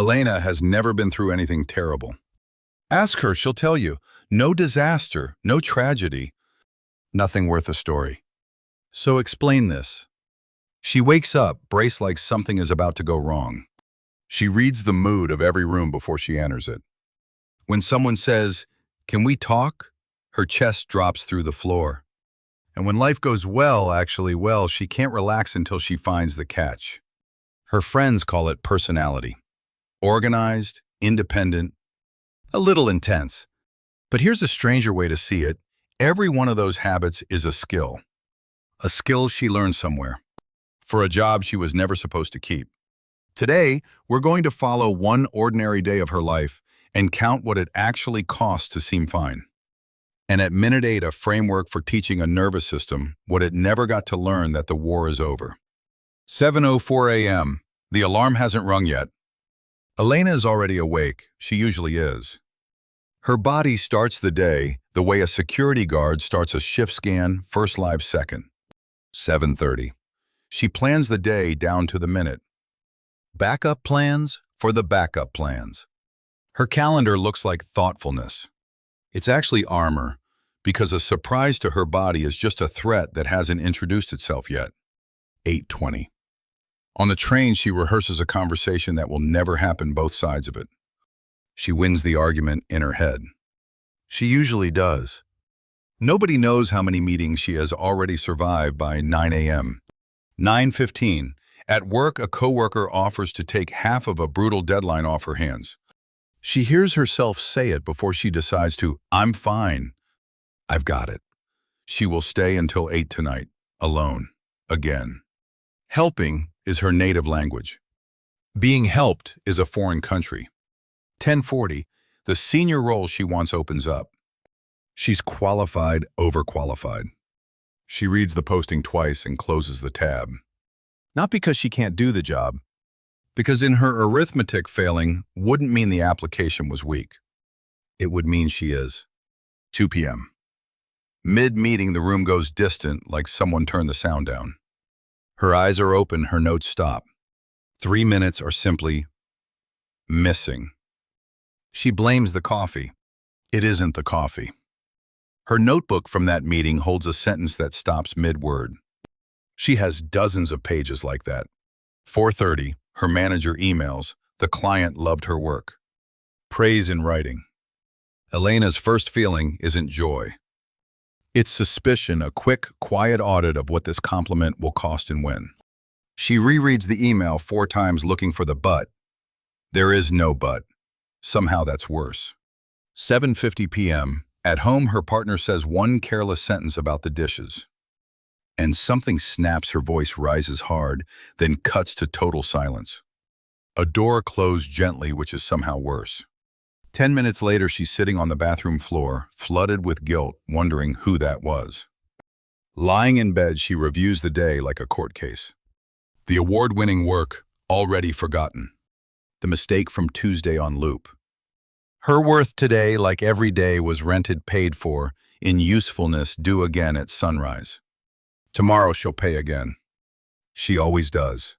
Elena has never been through anything terrible. Ask her, she'll tell you. No disaster, no tragedy, nothing worth a story. So explain this. She wakes up, braced like something is about to go wrong. She reads the mood of every room before she enters it. When someone says, "Can we talk?" her chest drops through the floor. And when life goes actually well, she can't relax until she finds the catch. Her friends call it personality. Organized, independent, a little intense. But here's a stranger way to see it. Every one of those habits is a skill. A skill she learned somewhere. For a job she was never supposed to keep. Today, we're going to follow one ordinary day of her life and count what it actually costs to seem fine. And at minute 8, a framework for teaching a nervous system what it never got to learn that the war is over. 7:04 a.m. The alarm hasn't rung yet. Elena is already awake. She usually is. Her body starts the day the way a security guard starts a shift scan, first live second. 7:30. She plans the day down to the minute. Backup plans for the backup plans. Her calendar looks like thoughtfulness. It's actually armor, because a surprise to her body is just a threat that hasn't introduced itself yet. 8:20. On the train, she rehearses a conversation that will never happen, both sides of it. She wins the argument in her head. She usually does. Nobody knows how many meetings she has already survived by 9 a.m. 9:15. At work, a coworker offers to take half of a brutal deadline off her hands. She hears herself say it before she decides to, "I'm fine. I've got it." She will stay until 8 tonight, alone, again. Helping is her native language. Being helped is a foreign country. 10:40, the senior role she wants opens up. She's qualified, overqualified. She reads the posting twice and closes the tab. Not because she can't do the job, because in her arithmetic, failing wouldn't mean the application was weak. It would mean she is. 2 p.m. Mid-meeting, the room goes distant, like someone turned the sound down. Her eyes are open, her notes stop. 3 minutes are simply missing. She blames the coffee. It isn't the coffee. Her notebook from that meeting holds a sentence that stops mid-word. She has dozens of pages like that. 4:30, her manager emails, "The client loved her work." Praise in writing. Elena's first feeling isn't joy. It's suspicion, a quick, quiet audit of what this compliment will cost and when. She rereads the email 4 times looking for the but. There is no but. Somehow that's worse. 7:50 p.m. At home, her partner says one careless sentence about the dishes. And something snaps, her voice rises hard, then cuts to total silence. A door closed gently, which is somehow worse. 10 minutes later, she's sitting on the bathroom floor, flooded with guilt, wondering who that was. Lying in bed, she reviews the day like a court case. The award-winning work, already forgotten. The mistake from Tuesday on loop. Her worth today, like every day, was rented, paid for, in usefulness, due again at sunrise. Tomorrow she'll pay again. She always does.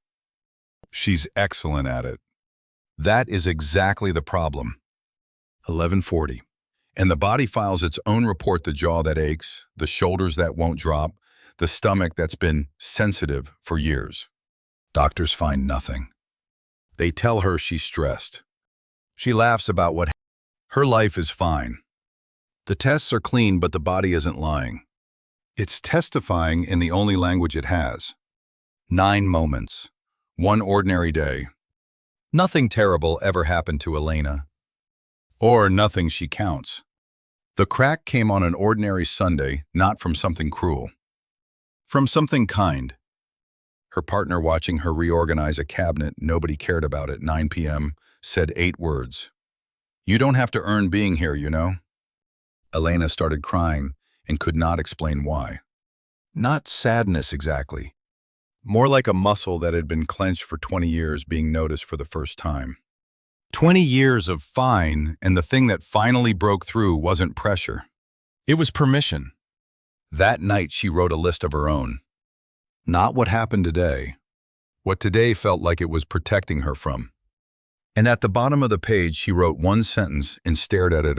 She's excellent at it. That is exactly the problem. 11:40. And the body files its own report: the jaw that aches, the shoulders that won't drop, the stomach that's been sensitive for years. Doctors find nothing. They tell her she's stressed. She laughs about what her life is fine. The tests are clean, but the body isn't lying. It's testifying in the only language it has. 9 moments. One ordinary day. Nothing terrible ever happened to Elena. Or nothing she counts. The crack came on an ordinary Sunday, not from something cruel. From something kind. Her partner, watching her reorganize a cabinet nobody cared about at 9 p.m., said 8 words. "You don't have to earn being here, you know." Elena started crying and could not explain why. Not sadness exactly. More like a muscle that had been clenched for 20 years being noticed for the first time. 20 years of fine, and the thing that finally broke through wasn't pressure. It was permission. That night she wrote a list of her own. Not what happened today. What today felt like it was protecting her from. And at the bottom of the page, she wrote one sentence and stared at it.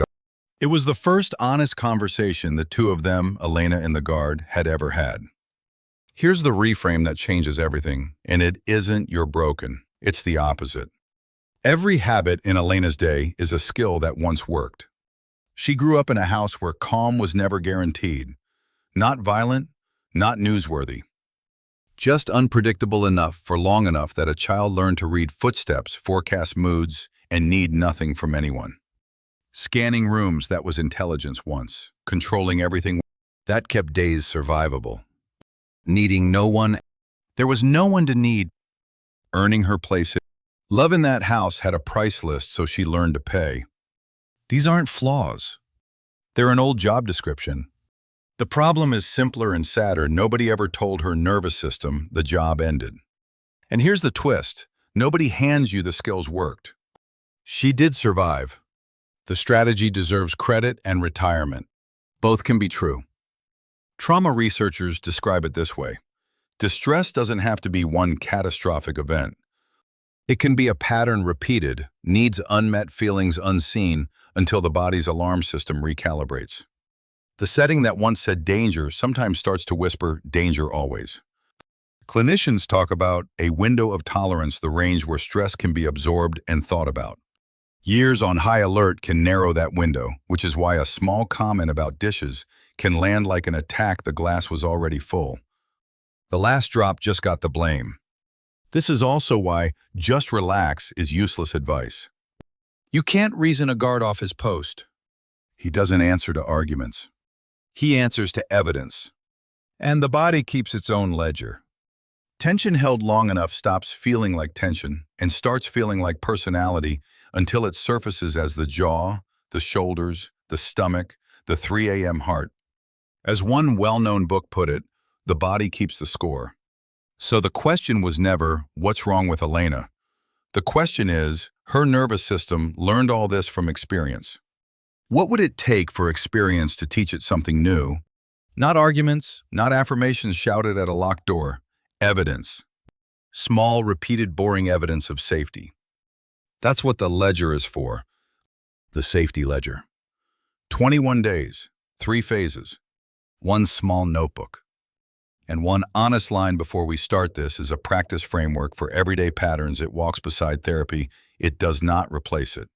It was the first honest conversation the two of them, Elena and the guard, had ever had. Here's the reframe that changes everything, and it isn't "you're broken." It's the opposite. Every habit in Elena's day is a skill that once worked. She grew up in a house where calm was never guaranteed. Not violent, not newsworthy. Just unpredictable enough for long enough that a child learned to read footsteps, forecast moods, and need nothing from anyone. Scanning rooms, that was intelligence once. Controlling everything, that kept days survivable. Needing no one, there was no one to need. Earning her place. Love in that house had a price list, so she learned to pay. These aren't flaws. They're an old job description. The problem is simpler and sadder. Nobody ever told her nervous system the job ended. And here's the twist. Nobody hands you the skills worked. She did survive. The strategy deserves credit and retirement. Both can be true. Trauma researchers describe it this way. Distress doesn't have to be one catastrophic event. It can be a pattern repeated, needs unmet feelings unseen until the body's alarm system recalibrates. The setting that once said danger sometimes starts to whisper danger always. Clinicians talk about a window of tolerance, the range where stress can be absorbed and thought about. Years on high alert can narrow that window, which is why a small comment about dishes can land like an attack. The glass was already full. The last drop just got the blame. This is also why just relax is useless advice. You can't reason a guard off his post. He doesn't answer to arguments. He answers to evidence. And the body keeps its own ledger. Tension held long enough stops feeling like tension and starts feeling like personality until it surfaces as the jaw, the shoulders, the stomach, the 3 a.m. heart. As one well-known book put it, the body keeps the score. So the question was never, what's wrong with Elena? The question is, her nervous system learned all this from experience. What would it take for experience to teach it something new? Not arguments, not affirmations shouted at a locked door. Evidence. Small, repeated, boring evidence of safety. That's what the ledger is for. The safety ledger. 21 days, 3 phases, 1 small notebook. And one honest line before we start this is a practice framework for everyday patterns. It walks beside therapy. It does not replace it.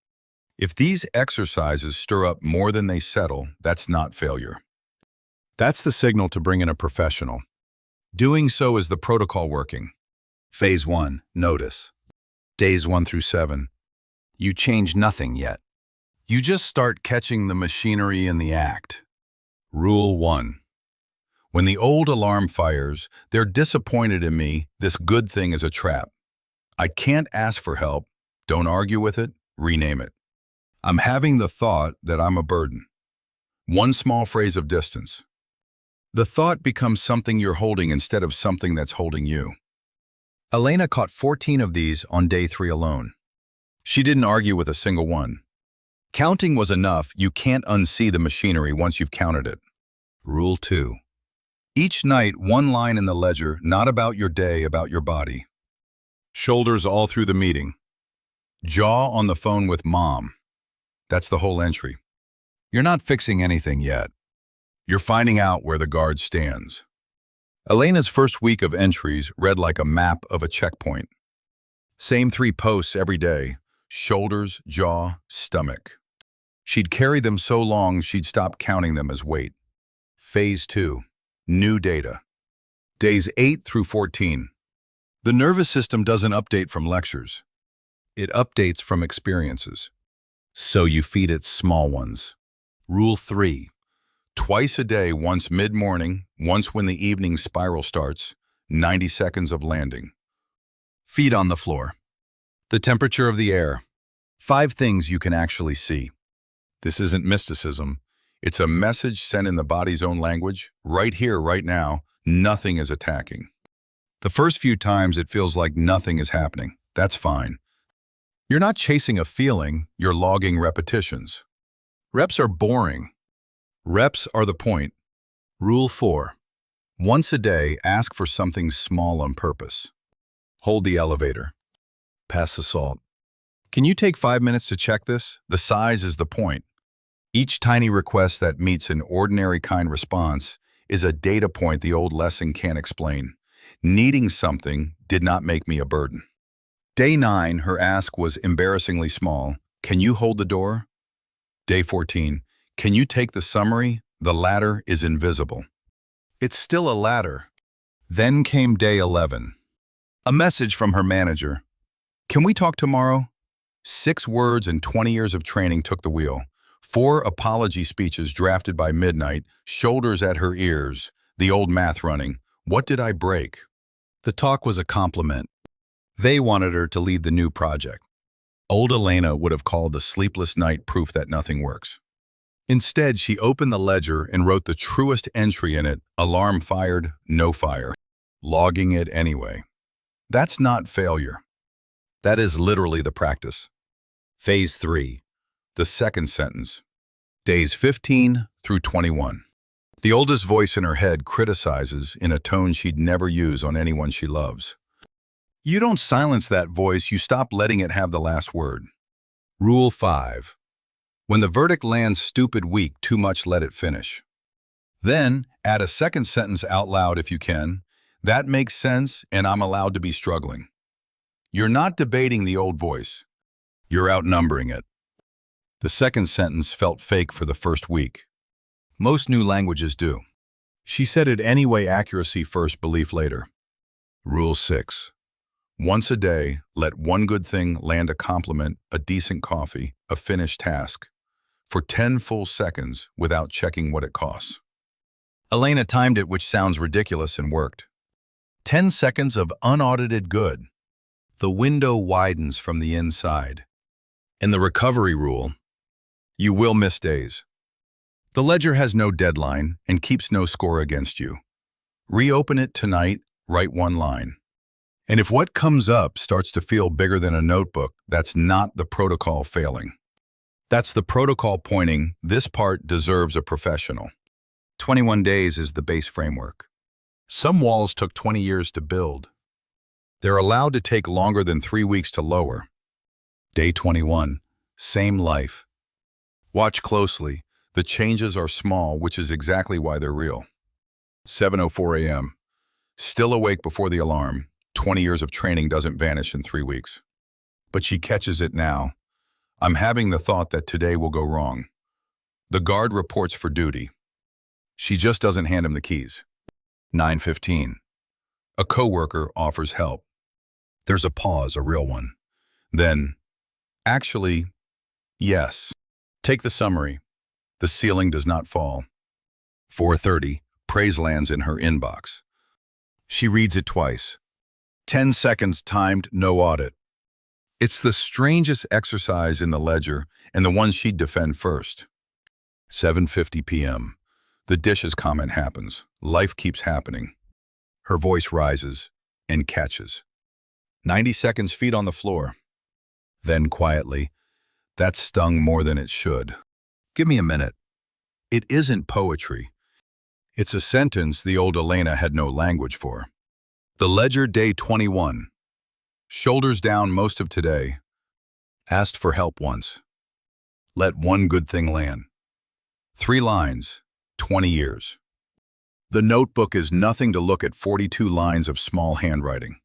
If these exercises stir up more than they settle, that's not failure. That's the signal to bring in a professional. Doing so is the protocol working. Phase 1, notice. Days 1 through 7. You change nothing yet. You just start catching the machinery in the act. Rule 1. When the old alarm fires, they're disappointed in me. This good thing is a trap. I can't ask for help. Don't argue with it. Rename it. I'm having the thought that I'm a burden. One small phrase of distance. The thought becomes something you're holding instead of something that's holding you. Elena caught 14 of these on day 3 alone. She didn't argue with a single one. Counting was enough. You can't unsee the machinery once you've counted it. Rule 2. Each night, one line in the ledger, not about your day, about your body. Shoulders all through the meeting. Jaw on the phone with mom. That's the whole entry. You're not fixing anything yet. You're finding out where the guard stands. Elena's first week of entries read like a map of a checkpoint. Same 3 posts every day. Shoulders, jaw, stomach. She'd carry them so long she'd stop counting them as weight. Phase 2. New data. Days 8 through 14. The nervous system doesn't update from lectures. It updates from experiences. So you feed it small ones. Rule 3. Twice a day, once mid-morning, once when the evening spiral starts, 90 seconds of landing. Feet on the floor. The temperature of the air. 5 things you can actually see. This isn't mysticism. It's a message sent in the body's own language. Right here, right now, nothing is attacking. The first few times it feels like nothing is happening. That's fine. You're not chasing a feeling, you're logging repetitions. Reps are boring. Reps are the point. Rule 4. Once a day, ask for something small on purpose. Hold the elevator. Pass the salt. Can you take 5 minutes to check this? The size is the point. Each tiny request that meets an ordinary kind response is a data point the old lesson can't explain. Needing something did not make me a burden. Day 9, her ask was embarrassingly small. Can you hold the door? Day 14, can you take the summary? The ladder is invisible. It's still a ladder. Then came day 11. A message from her manager. Can we talk tomorrow? 6 words and 20 years of training took the wheel. 4 apology speeches drafted by midnight, shoulders at her ears, the old math running. What did I break? The talk was a compliment. They wanted her to lead the new project. Old Elena would have called the sleepless night proof that nothing works. Instead, she opened the ledger and wrote the truest entry in it: alarm fired, no fire. Logging it anyway. That's not failure. That is literally the practice. Phase 3. The second sentence. Days 15 through 21. The oldest voice in her head criticizes in a tone she'd never use on anyone she loves. You don't silence that voice, you stop letting it have the last word. Rule 5. When the verdict lands stupid weak, too much let it finish. Then, add a second sentence out loud if you can. That makes sense, and I'm allowed to be struggling. You're not debating the old voice. You're outnumbering it. The second sentence felt fake for the first week. Most new languages do. She said it anyway, accuracy first, belief later. Rule 6. Once a day, let one good thing land: a compliment, a decent coffee, a finished task, for 10 full seconds without checking what it costs. Elena timed it, which sounds ridiculous, and worked. 10 seconds of unaudited good. The window widens from the inside. In the recovery rule, you will miss days. The ledger has no deadline and keeps no score against you. Reopen it tonight, write one line. And if what comes up starts to feel bigger than a notebook, that's not the protocol failing. That's the protocol pointing, this part deserves a professional. 21 days is the base framework. Some walls took 20 years to build. They're allowed to take longer than 3 weeks to lower. Day 21, same life. Watch closely. The changes are small, which is exactly why they're real. 7:04 a.m. Still awake before the alarm. 20 years of training doesn't vanish in 3 weeks. But she catches it now. I'm having the thought that today will go wrong. The guard reports for duty. She just doesn't hand him the keys. 9:15. A coworker offers help. There's a pause, a real one. Then, actually, yes. Take the summary. The ceiling does not fall. 4:30. Praise lands in her inbox. She reads it twice. 10 seconds timed, no audit. It's the strangest exercise in the ledger and the one she'd defend first. 7:50 p.m. The dishes comment happens. Life keeps happening. Her voice rises and catches. 90 seconds, feet on the floor. Then quietly, that stung more than it should. Give me a minute. It isn't poetry. It's a sentence the old Elena had no language for. The ledger, day 21. Shoulders down most of today. Asked for help once. Let one good thing land. 3 lines, 20 years. The notebook is nothing to look at 42 lines of small handwriting.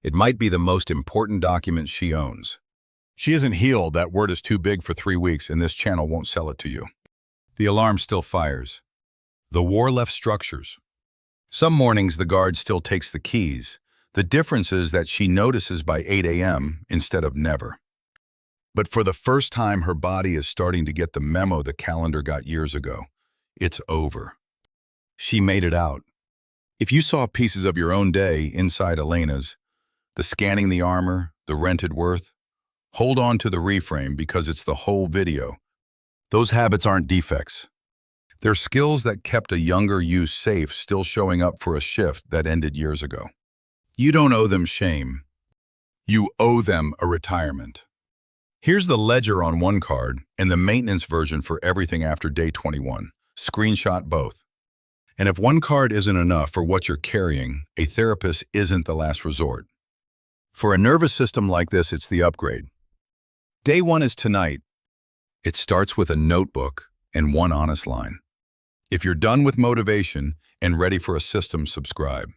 It might be the most important document she owns. She isn't healed, that word is too big for 3 weeks, and this channel won't sell it to you. The alarm still fires. The war left structures. Some mornings the guard still takes the keys. The difference is that she notices by 8 a.m. instead of never. But for the first time, her body is starting to get the memo the calendar got years ago. It's over. She made it out. If you saw pieces of your own day inside Elena's, the scanning the armor, the rented worth, hold on to the reframe because it's the whole video. Those habits aren't defects. They're skills that kept a younger you safe, still showing up for a shift that ended years ago. You don't owe them shame. You owe them a retirement. Here's the ledger on one card and the maintenance version for everything after day 21. Screenshot both. And if one card isn't enough for what you're carrying, a therapist isn't the last resort. For a nervous system like this, it's the upgrade. Day 1 is tonight. It starts with a notebook and one honest line. If you're done with motivation and ready for a system, subscribe.